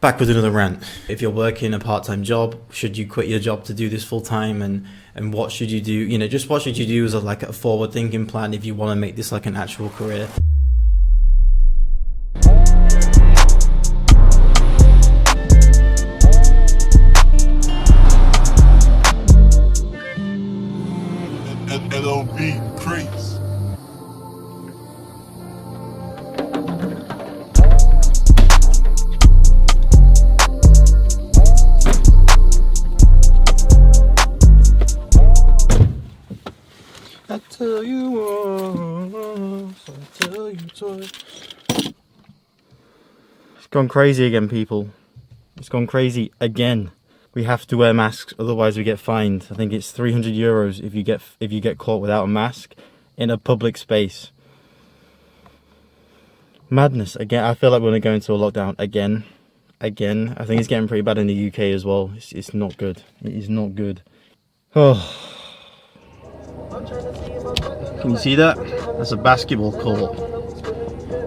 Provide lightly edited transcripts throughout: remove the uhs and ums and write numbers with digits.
Back with another rant. If you're working a part-time job, should you quit your job to do this full-time, and what should you do? You know, just what should you do as a forward-thinking plan if you want to make this like an actual career. LOB crates. I tell you once, I tell you twice. It's gone crazy again, people. It's gone crazy again. We have to wear masks, otherwise we get fined. I think it's 300 euros if you get caught without a mask in a public space. Madness again. I feel like we're going to go into a lockdown again. I think it's getting pretty bad in the UK as well. It's not good. It is not good. Oh. Can you see that? That's a basketball court.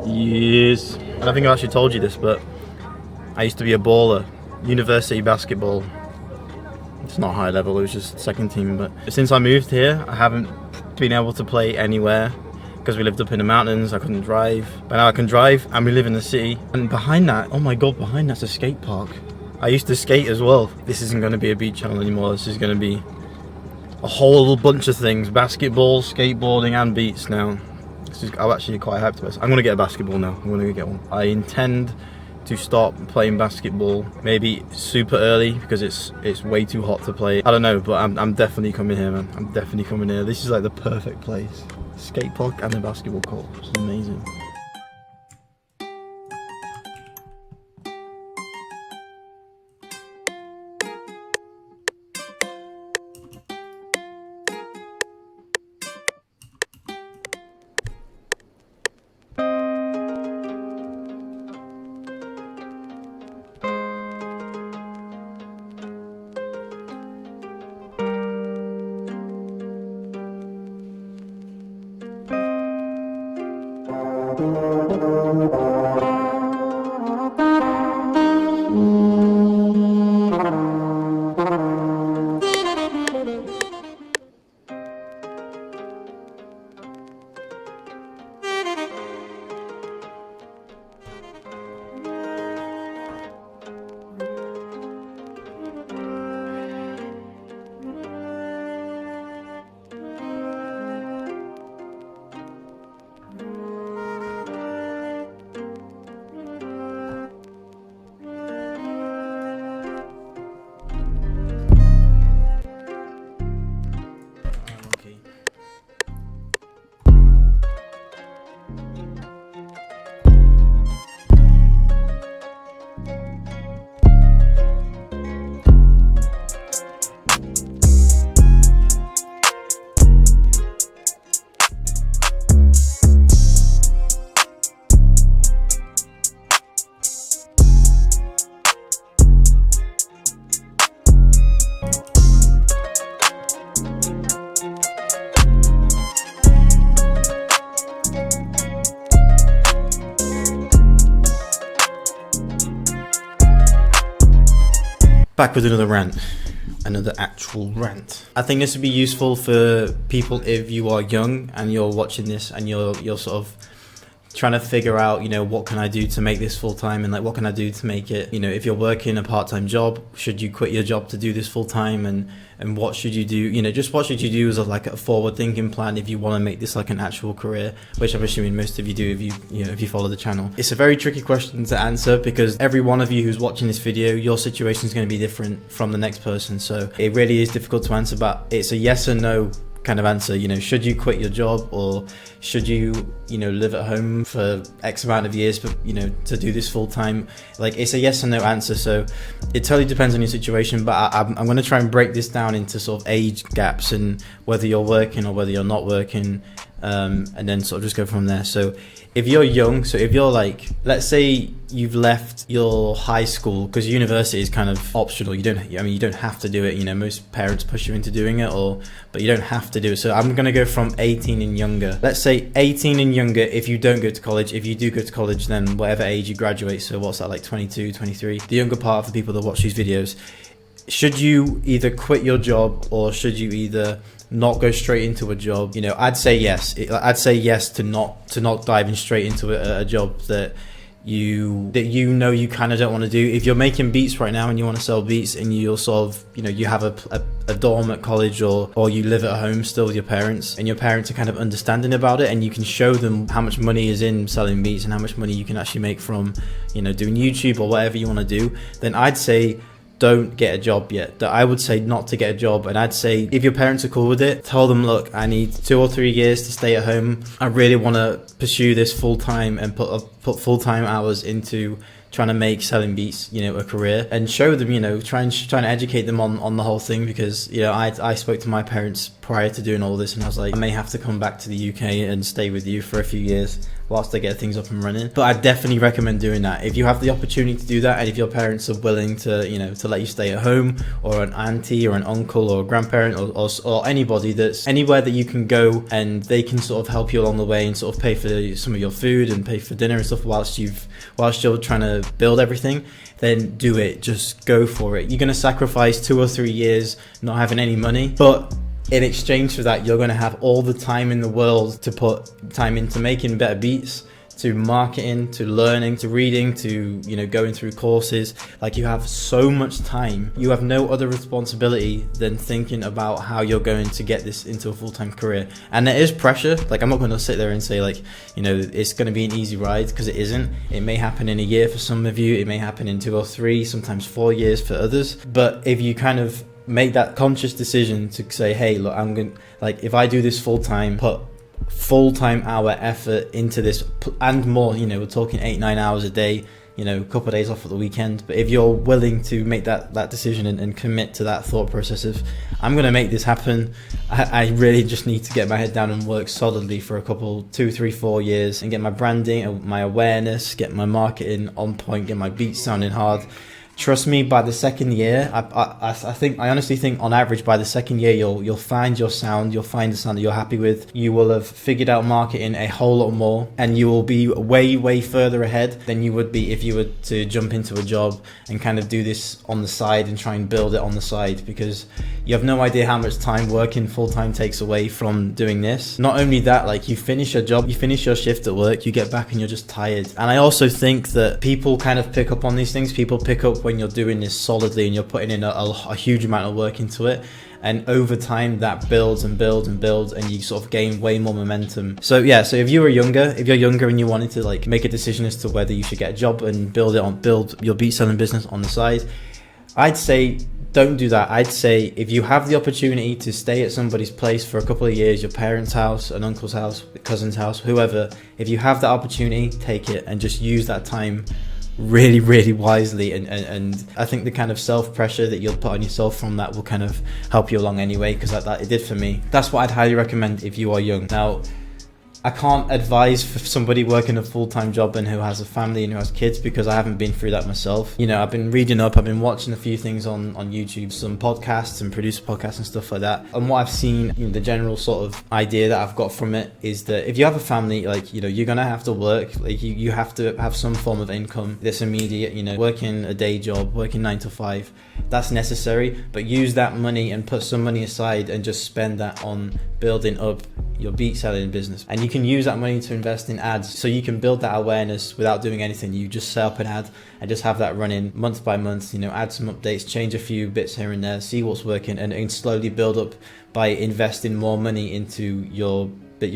Yes. I don't think I actually told you this, but I used to be a baller. University basketball. It's not high level, it was just second team. But since I moved here, I haven't been able to play anywhere because we lived up in the mountains. I couldn't drive. But now I can drive and we live in the city. And behind that, oh my god, behind that's a skate park. I used to skate as well. This isn't going to be a beach channel anymore. This is going to be a whole bunch of things: basketball, skateboarding, and beats now. I'm actually quite hyped about this. I'm going to get a basketball now. I'm going to get one. I intend to start playing basketball maybe super early because it's way too hot to play. I don't know, but I'm definitely coming here, man. I'm definitely coming here. This is like the perfect place. Skate park and a basketball court. It's amazing. Back with another rant. Another actual rant. I think this would be useful for people if you are young and you're watching this and you're sort of trying to figure out, you know, what can I do to make this full time, and like what can I do to make it, you know, if you're working a part-time job, should you quit your job to do this full time, and what should you do, you know, just what should you do as a forward thinking plan if you want to make this like an actual career, which I'm assuming most of you do if you follow the channel. It's a very tricky question to answer because every one of you who's watching this video, your situation is going to be different from the next person, so it really is difficult to answer, but it's a yes or no kind of answer. You know, should you quit your job, or should you live at home for X amount of years, but to do this full time? Like, it's a yes or no answer, so it totally depends on your situation. But I'm going to try and break this down into sort of age gaps and whether you're working or whether you're not working, and then sort of just go from there. So if you're young, so if you're like, let's say you've left your high school, because university is kind of optional. You don't have to do it. You know, most parents push you into doing it, but you don't have to do it. So I'm going to go from 18 and younger. Let's say 18 and younger. If you don't go to college, if you do go to college, then whatever age you graduate. So what's that, like 22, 23? The younger part of the people that watch these videos. Should you either quit your job, or should you either not go straight into a job? You know, I'd say yes. I'd say yes to not diving straight into a job that you kind of don't want to do. If you're making beats right now and you want to sell beats, and you're sort of, you know, you have a dorm at college, or you live at home still with your parents, and your parents are kind of understanding about it, and you can show them how much money is in selling beats and how much money you can actually make from, you know, doing YouTube or whatever you want to do, then I'd say don't get a job yet. I would say not to get a job. And I'd say if your parents are cool with it, tell them, look, I need 2 or 3 years to stay at home. I really want to pursue this full time and put full-time hours into trying to make selling beats, you know, a career, and show them, you know, trying to educate them on the whole thing. Because, you know, I spoke to my parents prior to doing all this, and I was like, I may have to come back to the UK and stay with you for a few years whilst they get things up and running. But I definitely recommend doing that if you have the opportunity to do that, and if your parents are willing to, you know, to let you stay at home, or an auntie or an uncle or a grandparent, or anybody that's anywhere that you can go, and they can sort of help you along the way and sort of pay for some of your food and pay for dinner and stuff whilst you're trying to build everything, then do it. Just go for it. You're going to sacrifice 2 or 3 years not having any money, but in exchange for that, you're going to have all the time in the world to put time into making better beats, to marketing, to learning, to reading, to, you know, going through courses. Like, you have so much time. You have no other responsibility than thinking about how you're going to get this into a full-time career. And there is pressure. Like, I'm not going to sit there and say, like, you know, it's going to be an easy ride, because it isn't. It may happen in a year for some of you. It may happen in 2 or 3, sometimes 4 years for others. But if you kind of make that conscious decision to say, hey, look, I'm going to, like, if I do this full-time, put full-time hour effort into this and more, you know, we're talking 8-9 hours a day, you know, a couple of days off at the weekend. But if you're willing to make that decision and commit to that thought process of, I'm going to make this happen, I really just need to get my head down and work solidly for a couple, 2, 3, 4 years, and get my branding, my awareness, get my marketing on point, get my beats sounding hard. Trust me, by the second year, I honestly think on average by the second year, you'll find your sound, you'll find the sound that you're happy with. You will have figured out marketing a whole lot more, and you will be way, way further ahead than you would be if you were to jump into a job and kind of do this on the side and try and build it on the side, because you have no idea how much time working full-time takes away from doing this. Not only that, like, you finish your job, you finish your shift at work, you get back and you're just tired. And I also think that people kind of pick up on these things. People pick up when you're doing this solidly and you're putting in a huge amount of work into it, and over time that builds and builds and builds, and you sort of gain way more momentum. So yeah, so if you're younger and you wanted to, like, make a decision as to whether you should get a job and build your beat selling business on the side, I'd say don't do that. I'd say if you have the opportunity to stay at somebody's place for a couple of years, your parents' house, an uncle's house, a cousin's house, whoever, if you have that opportunity, take it and just use that time really, really wisely. And I think the kind of self-pressure that you'll put on yourself from that will kind of help you along anyway, because that it did for me. That's what I'd highly recommend if you are young. Now, I can't advise for somebody working a full-time job and who has a family and who has kids, because I haven't been through that myself. You know, I've been reading up, I've been watching a few things on YouTube, some podcasts and producer podcasts and stuff like that. And what I've seen, you know, the general sort of idea that I've got from it is that if you have a family, like, you know, you're gonna have to work. Like, you have to have some form of income that's immediate. You know, working a day job, working 9 to 5, that's necessary. But use that money and put some money aside and just spend that on building up your beat selling business. And you can use that money to invest in ads, so you can build that awareness without doing anything. You just set up an ad and just have that running month by month, you know, add some updates, change a few bits here and there, see what's working, and slowly build up by investing more money into your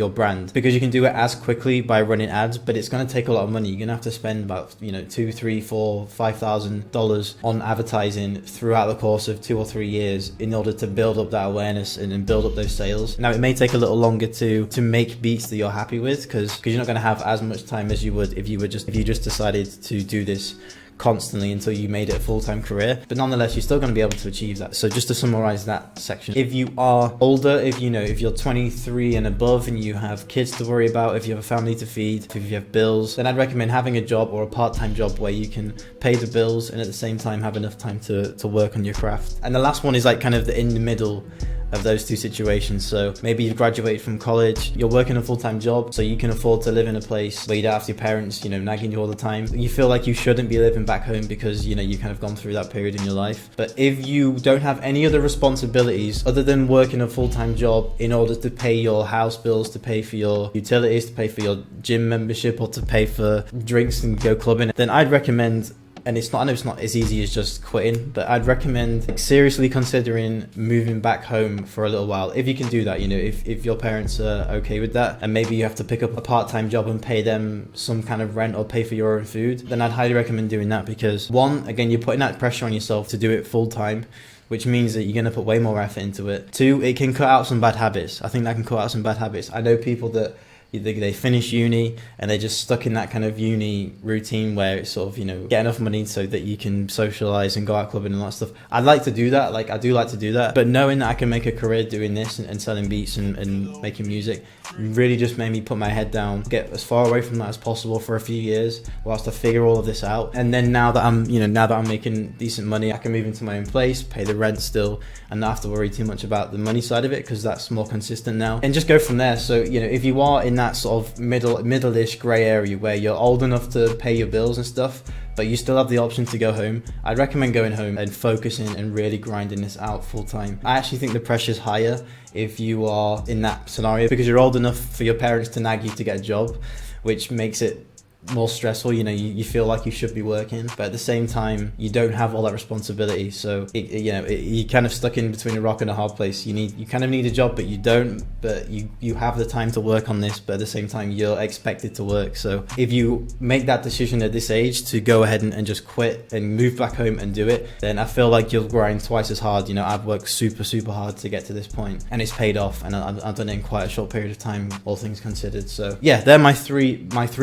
brand, because you can do it as quickly by running ads, but it's going to take a lot of money. You're going to have to spend about, you know, $2,000, $3,000, $4,000, $5,000 on advertising throughout the course of 2 or 3 years in order to build up that awareness and then build up those sales. Now, it may take a little longer to make beats that you're happy with, because you're not going to have as much time as you would if you just decided to do this constantly until you made it a full-time career, but nonetheless, you're still going to be able to achieve that. So just to summarize that section, if you are older, if you're 23 and above and you have kids to worry about, if you have a family to feed, if you have bills, then I'd recommend having a job or a part-time job where you can pay the bills and at the same time have enough time to work on your craft. And the last one is like kind of the in the middle of those two situations. So maybe you've graduated from college, you're working a full-time job, so you can afford to live in a place where you don't have your parents, nagging you all the time. You feel like you shouldn't be living back home because, you kind of gone through that period in your life. But if you don't have any other responsibilities other than working a full-time job in order to pay your house bills, to pay for your utilities, to pay for your gym membership, or to pay for drinks and go clubbing, then I'd recommend, and I know it's not as easy as just quitting, but I'd recommend seriously considering moving back home for a little while. If you can do that, if your parents are okay with that, and maybe you have to pick up a part-time job and pay them some kind of rent or pay for your own food, then I'd highly recommend doing that, because one, again, you're putting that pressure on yourself to do it full-time, which means that you're going to put way more effort into it. Two, it can cut out some bad habits. I think that can cut out some bad habits. I know people that they finish uni and they're just stuck in that kind of uni routine where it's sort of, get enough money so that you can socialize and go out clubbing and all that stuff. I'd like to do that. I do like to do that. But knowing that I can make a career doing this and selling beats and making music really just made me put my head down, get as far away from that as possible for a few years whilst I figure all of this out. And then now that I'm making decent money, I can move into my own place, pay the rent still, and not have to worry too much about the money side of it because that's more consistent now. And just go from there. So, if you are in that sort of middle-ish grey area where you're old enough to pay your bills and stuff, but you still have the option to go home, I'd recommend going home and focusing and really grinding this out full time. I actually think the pressure's higher if you are in that scenario because you're old enough for your parents to nag you to get a job, which makes it more stressful. You feel like you should be working, but at the same time you don't have all that responsibility, so you're kind of stuck in between a rock and a hard place. You kind of need a job, but you don't, but you have the time to work on this, but at the same time you're expected to work. So if you make that decision at this age to go ahead and just quit and move back home and do it, then I feel like you'll grind twice as hard. I've worked super hard to get to this point and it's paid off, and I've done it in quite a short period of time, all things considered. So yeah, they're my three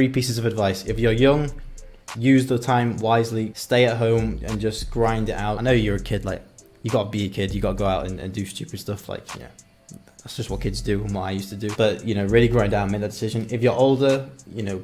pieces of advice. If you're young, use the time wisely, stay at home and just grind it out. I know you're a kid, you gotta be a kid, you gotta go out and do stupid stuff, that's just what kids do and what I used to do. But really grind out and make that decision. If you're older,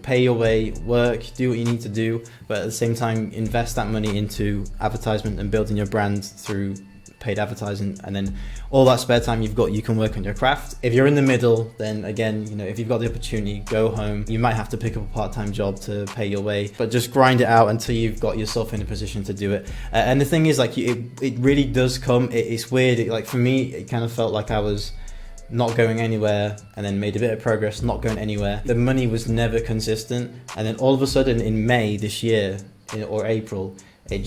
pay your way, work, do what you need to do, but at the same time invest that money into advertisement and building your brand through paid advertising, and then all that spare time you've got, you can work on your craft. If you're in the middle, then again, if you've got the opportunity, go home. You might have to pick up a part-time job to pay your way, but just grind it out until you've got yourself in a position to do it. And the thing is, it really does come. It's weird. For me, it kind of felt like I was not going anywhere and then made a bit of progress, not going anywhere. The money was never consistent, and then all of a sudden in May this year, or April, I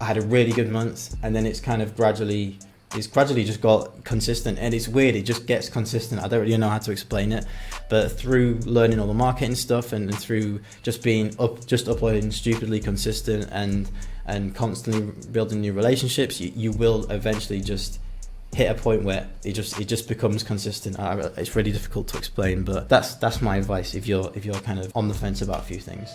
had a really good month, and then it's gradually just got consistent. And it's weird, it just gets consistent. I don't really know how to explain it, but through learning all the marketing stuff and through just uploading stupidly consistent and constantly building new relationships, you will eventually just hit a point where it just becomes consistent. It's really difficult to explain, but that's my advice if you're kind of on the fence about a few things.